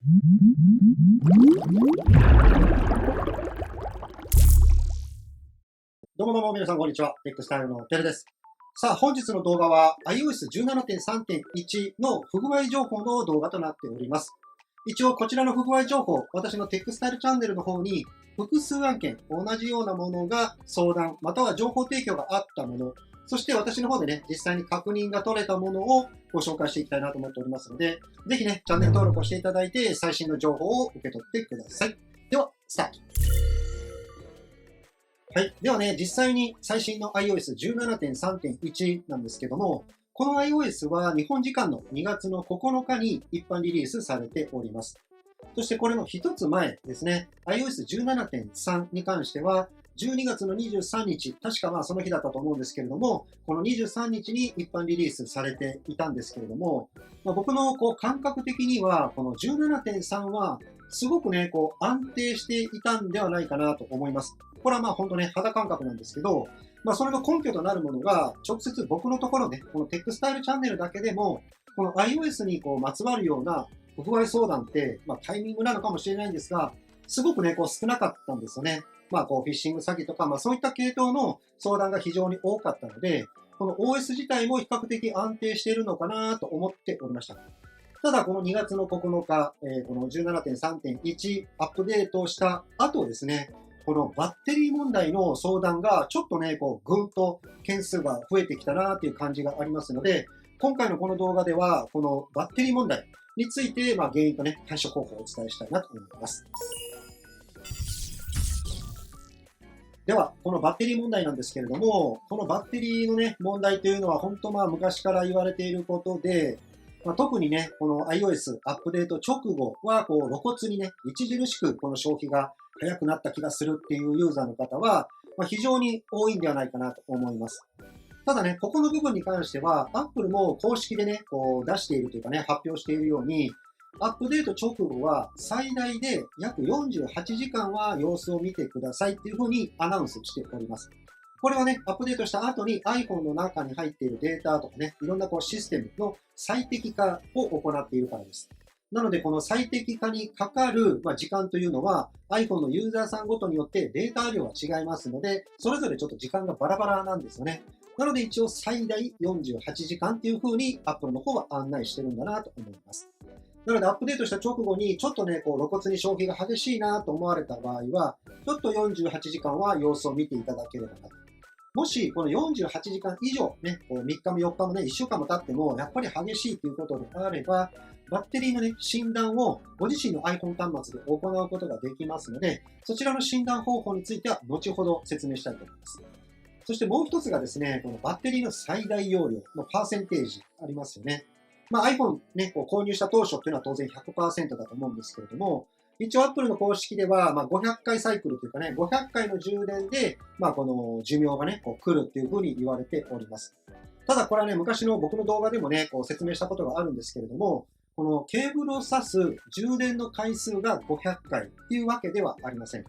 どうも皆さんこんにちは。テックスタイルのてるです。さあ、本日の動画は iOS17.3.1 の不具合情報の動画となっております。一応こちらの不具合情報、私のテックスタイルチャンネルの方に複数案件、同じようなものが相談、または情報提供があったもの、そして私の方でね、実際に確認が取れたものをご紹介していきたいなと思っておりますので、ぜひね、チャンネル登録をしていただいて、最新の情報を受け取ってください。では、スタート。はい。ではね、実際に最新の iOS17.3.1 なんですけども、この iOS は日本時間の2月の9日に一般リリースされております。そしてこれの一つ前ですね、iOS17.3 に関しては、12月の23日、確かその日だったと思うんですけれども、この23日に一般リリースされていたんですけれども、僕の感覚的には、この17.3は、すごくね、安定していたんではないかなと思います。これは本当ね、肌感覚なんですけど、それの根拠となるものが、直接僕のところね、このテックスタイルチャンネルだけでも、この iOS にまつわるような不具合相談って、タイミングなのかもしれないんですが、すごくね、少なかったんですよね。フィッシング詐欺とか、そういった系統の相談が非常に多かったので、この OS 自体も比較的安定しているのかなと思っておりました。ただ、この2月の9日、この 17.3.1 アップデートした後ですね、このバッテリー問題の相談がちょっとね、ぐんと件数が増えてきたなっていう感じがありますので、今回のこの動画では、このバッテリー問題について、原因とね、対処方法をお伝えしたいなと思います。では、このバッテリー問題なんですけれども、このバッテリーのね、問題というのは本当昔から言われていることで、特にね、この iOS アップデート直後は、露骨にね、著しくこの消費が早くなった気がするっていうユーザーの方は、非常に多いんではないかなと思います。ただね、ここの部分に関しては、Apple も公式でね、出しているというかね、発表しているように、アップデート直後は最大で約48時間は様子を見てくださいっていうふうにアナウンスしております。これはね、アップデートした後に iPhone の中に入っているデータとかね、いろんなシステムの最適化を行っているからです。なので、この最適化にかかる時間というのは iPhone のユーザーさんごとによってデータ量は違いますので、それぞれちょっと時間がバラバラなんですよね。なので一応最大48時間っていう風に Apple の方は案内してるんだなと思います。なのでアップデートした直後にちょっとね、露骨に消費が激しいなと思われた場合は、ちょっと48時間は様子を見ていただければなと。もし、この48時間以上ね、3日も4日もね、1週間も経っても、やっぱり激しいということであれば、バッテリーのね、診断をご自身の iPhone 端末で行うことができますので、そちらの診断方法については後ほど説明したいと思います。そしてもう一つがですね、このバッテリーの最大容量のパーセンテージありますよね。iPhone ね、購入した当初っていうのは当然 100% だと思うんですけれども、一応 Apple の公式では、500回サイクルというかね、500回の充電で、この寿命がね、来るっていうふうに言われております。ただこれはね、昔の僕の動画でもね、説明したことがあるんですけれども、このケーブルを挿す充電の回数が500回っていうわけではありません。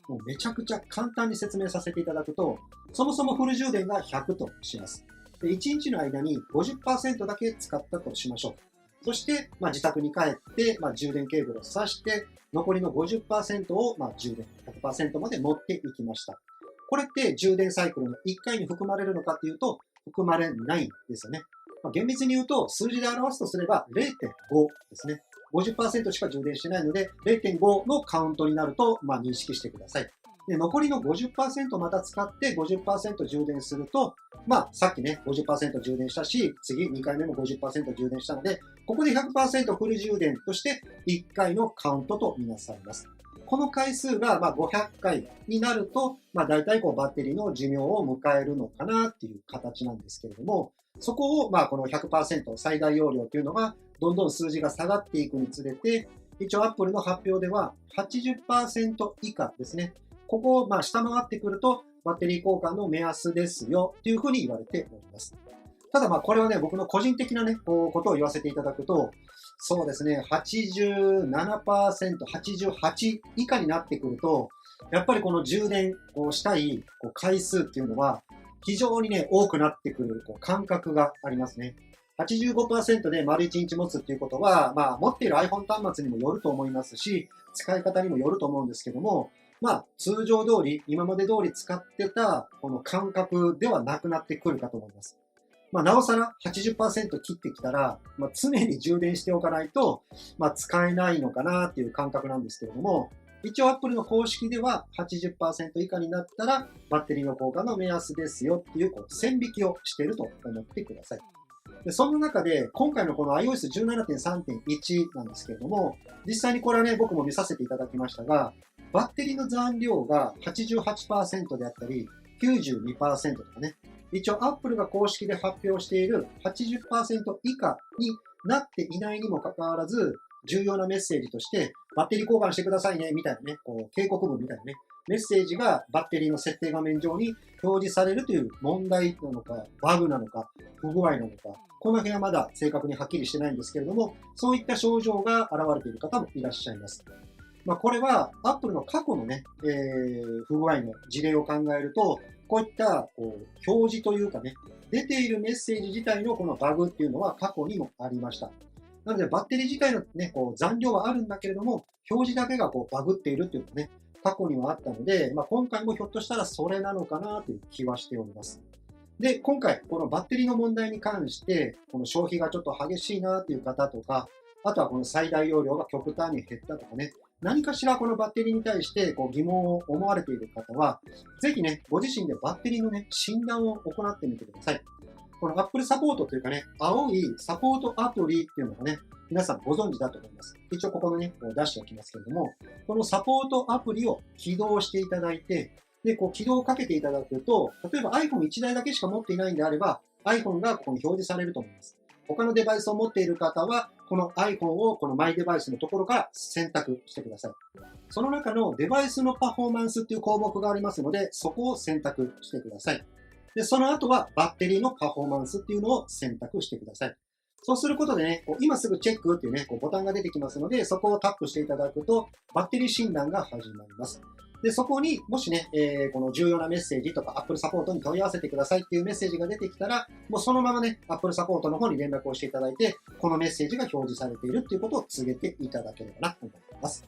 もうめちゃくちゃ簡単に説明させていただくと、そもそもフル充電が100とします。で1日の間に 50% だけ使ったとしましょう。そして、自宅に帰って、充電ケーブルを挿して、残りの 50% を、充電 100% まで持っていきました。これって充電サイクルの1回に含まれるのかっていうと、含まれないんですよね。厳密に言うと、数字で表すとすれば 0.5 ですね。50% しか充電してないので、0.5 のカウントになると、認識してください。で、残りの 50% また使って 50% 充電すると、さっきね、50% 充電したし、次2回目も 50% 充電したので、ここで 100% フル充電として1回のカウントとみなされます。この回数が500回になると、大体バッテリーの寿命を迎えるのかなっていう形なんですけれども、そこをこの 100% 最大容量というのがどんどん数字が下がっていくにつれて、一応 Apple の発表では 80% 以下ですね。ここを下回ってくるとバッテリー交換の目安ですよというふうに言われております。ただこれはね、僕の個人的なね、ことを言わせていただくと、そうですね、87%、88以下になってくると、やっぱりこの充電をしたい回数っていうのは、非常にね、多くなってくる感覚がありますね。85%で丸1日持つっていうことは、まあ、持っている iPhone 端末にもよると思いますし、使い方にもよると思うんですけども、まあ、通常通り、今まで通り使ってた、この感覚ではなくなってくるかと思います。まあ、なおさら80%切ってきたら、まあ、常に充電しておかないと、まあ、使えないのかなっていう感覚なんですけれども、一応 Apple の公式では80%以下になったらバッテリーの効果の目安ですよっていう、線引きをしていると思ってください。で、その中で、今回のこの iOS17.3.1 なんですけれども、実際にこれはね、僕も見させていただきましたが、バッテリーの残量が 88% であったり、92% とかね、一応 Apple が公式で発表している 80% 以下になっていないにもかかわらず、重要なメッセージとして、バッテリー交換してくださいね、みたいなね、警告文みたいなね、メッセージがバッテリーの設定画面上に表示されるという問題なのか、バグなのか、不具合なのか、この辺はまだ正確にはっきりしてないんですけれども、そういった症状が現れている方もいらっしゃいます。まあ、これは Apple の過去のね、不具合の事例を考えると、こういった表示というかね、出ているメッセージ自体のこのバグっていうのは過去にもありました。なのでバッテリー自体のね、残量はあるんだけれども、表示だけがバグっているっていうのがね、過去にはあったので、まあ、今回もひょっとしたらそれなのかなという気はしております。で、今回、このバッテリーの問題に関して、この消費がちょっと激しいなという方とか、あとはこの最大容量が極端に減ったとかね、何かしらこのバッテリーに対して疑問を思われている方は、ぜひね、ご自身でバッテリーのね、診断を行ってみてください。この Apple サポートというかね、青いサポートアプリっていうのがね、皆さんご存知だと思います。一応ここのね、出しておきますけれども、このサポートアプリを起動していただいて、で、起動をかけていただくと、例えば iPhone1 台だけしか持っていないんであれば、iPhone がここに表示されると思います。他のデバイスを持っている方は、この iPhone をこのマイデバイスのところから選択してください。その中のデバイスのパフォーマンスっていう項目がありますので、そこを選択してください。で、その後はバッテリーのパフォーマンスっていうのを選択してください。そうすることでね、今すぐチェックっていうね、ボタンが出てきますので、そこをタップしていただくと、バッテリー診断が始まります。で、そこにもしね、この重要なメッセージとか Apple サポートに問い合わせてくださいっていうメッセージが出てきたら、もうそのままね、Apple サポートの方に連絡をしていただいて、このメッセージが表示されているっていうことを告げていただければなと思います。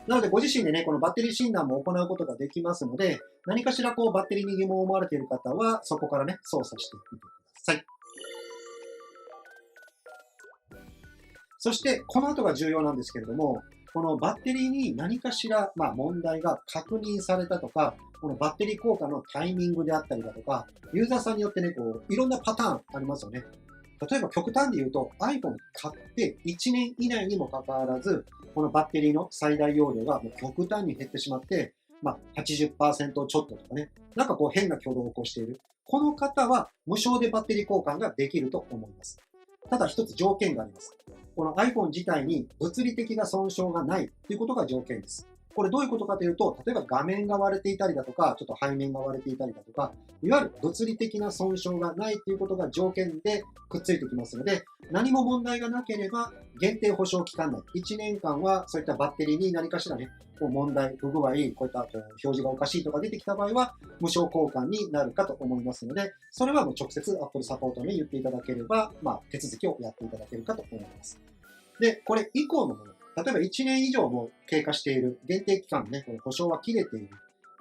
なので、ご自身でね、このバッテリー診断も行うことができますので、何かしらバッテリーに疑問を思われている方は、そこからね、操作してみてください。そして、この後が重要なんですけれども、このバッテリーに何かしら、問題が確認されたとか、このバッテリー交換のタイミングであったりだとか、ユーザーさんによってね、いろんなパターンありますよね。例えば極端で言うと iPhone 買って1年以内にもかかわらず、このバッテリーの最大容量がもう極端に減ってしまって、80% ちょっととかね、なんか変な挙動を起こしている。この方は無償でバッテリー交換ができると思います。ただ一つ条件があります。この iPhone 自体に物理的な損傷がないということが条件です。これどういうことかというと、例えば画面が割れていたりだとか、ちょっと背面が割れていたりだとか、いわゆる物理的な損傷がないということが条件でくっついてきますので、何も問題がなければ、限定保証期間内、1年間はそういったバッテリーに何かしらね、問題、不具合、こういった表示がおかしいとか出てきた場合は、無償交換になるかと思いますので、それはもう直接 Apple サポートに言っていただければ、手続きをやっていただけるかと思います。で、これ以降のもの、例えば1年以上も経過している、限定期間ね、この保証は切れている。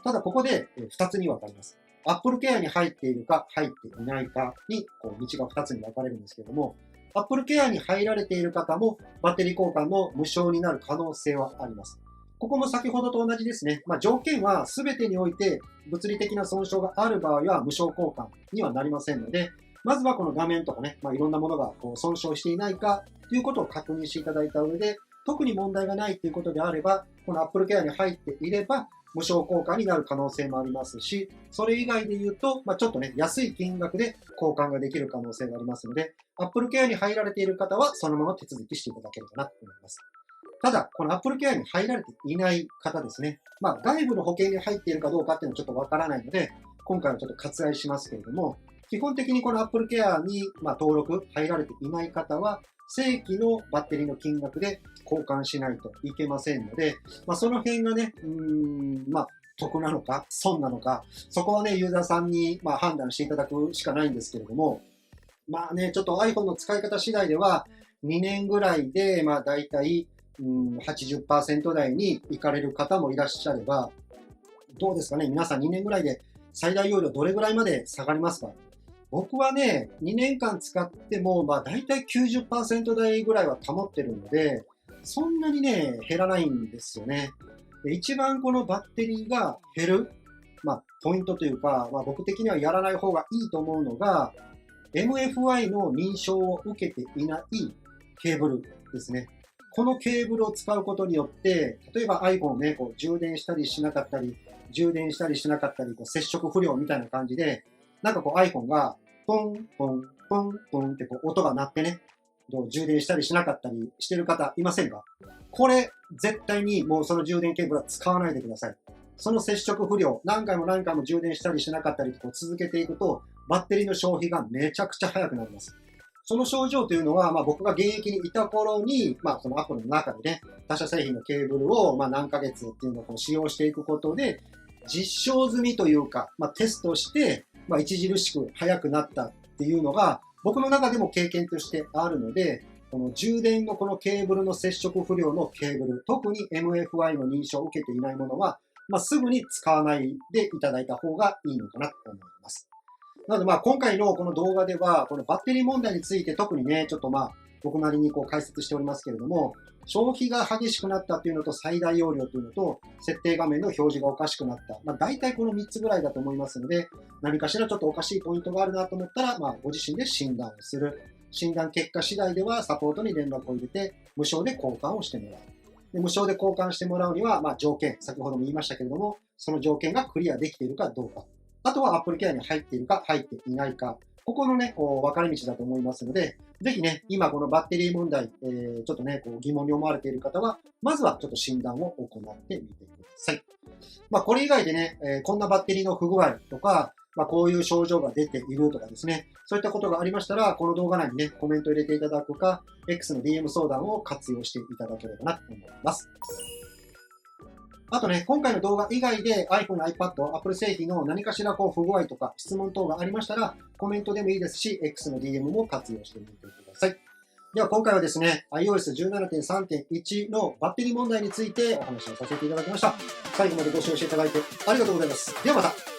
ただここで2つに分かります。Apple Care に入っているか入っていないかに道が2つに分かれるんですけども、Apple Care に入られている方もバッテリー交換の無償になる可能性はあります。ここも先ほどと同じですね。条件は全てにおいて物理的な損傷がある場合は無償交換にはなりませんので、まずはこの画面とかね、いろんなものが損傷していないかということを確認していただいた上で、特に問題がないということであれば、この Apple Care に入っていれば、無償交換になる可能性もありますし、それ以外で言うと、ちょっとね、安い金額で交換ができる可能性がありますので、Apple Care に入られている方は、そのまま手続きしていただければなと思います。ただ、この Apple Care に入られていない方ですね。外部の保険に入っているかどうかっていうのはちょっとわからないので、今回はちょっと割愛しますけれども、基本的にこの Apple Care に登録入られていない方は、正規のバッテリーの金額で交換しないといけませんので、その辺がね、得なのか、損なのか、そこはね、ユーザーさんに判断していただくしかないんですけれども、まあね、ちょっと iPhone の使い方次第では、2年ぐらいで、まあ大体、80% 台に行かれる方もいらっしゃれば、どうですかね、皆さん2年ぐらいで最大容量どれぐらいまで下がりますか？僕はね、2年間使っても、まあ大体 90% 台ぐらいは保ってるので、そんなにね、減らないんですよね。で一番このバッテリーが減る、まあ、ポイントというか、まあ、僕的にはやらない方がいいと思うのが、MFI の認証を受けていないケーブルですね。このケーブルを使うことによって、例えば iPhone をね、こう充電したりしなかったり、充電したりしなかったり、こう接触不良みたいな感じで、なんかこう iPhone がポンポンポンポンってこう音が鳴ってね、充電したりしなかったりしてる方いませんか？これ絶対にもうその充電ケーブルは使わないでください。その接触不良、何回も何回も充電したりしなかったりと続けていくと、バッテリーの消費がめちゃくちゃ早くなります。その症状というのは、まあ、僕が現役にいた頃に、まあ、そのアップルの中でね、他社製品のケーブルを、まあ、何ヶ月っていうのを使用していくことで、実証済みというか、まあ、テストして、まあ、著しく速くなったっていうのが、僕の中でも経験としてあるので、この充電のこのケーブルの接触不良のケーブル、特に MFI の認証を受けていないものは、まあ、すぐに使わないでいただいた方がいいのかなと思います。なのでまあ今回のこの動画では、このバッテリー問題について特にね、ちょっとまあ僕なりにこう解説しておりますけれども、消費が激しくなったというのと最大容量というのと、設定画面の表示がおかしくなった。まあ大体この3つぐらいだと思いますので、何かしらちょっとおかしいポイントがあるなと思ったら、まあご自身で診断をする。診断結果次第ではサポートに連絡を入れて、無償で交換をしてもらう。で無償で交換してもらうには、まあ条件、先ほども言いましたけれども、その条件がクリアできているかどうか。あとは Apple Care に入っているか入っていないか。ここのね、こう分かれ道だと思いますので、ぜひね、今このバッテリー問題、ちょっとね、こう疑問に思われている方は、まずはちょっと診断を行ってみてください。まあこれ以外でね、こんなバッテリーの不具合とか、まあこういう症状が出ているとかですね、そういったことがありましたら、この動画内にね、コメント入れていただくか、X の DM 相談を活用していただければなと思います。あとね、今回の動画以外で iPhone、iPad、Apple 製品の何かしらこう不具合とか質問等がありましたら、コメントでもいいですし、X の DM も活用してみてください。では今回はですね、iOS 17.3.1 のバッテリー問題についてお話をさせていただきました。最後までご視聴していただいてありがとうございます。ではまた。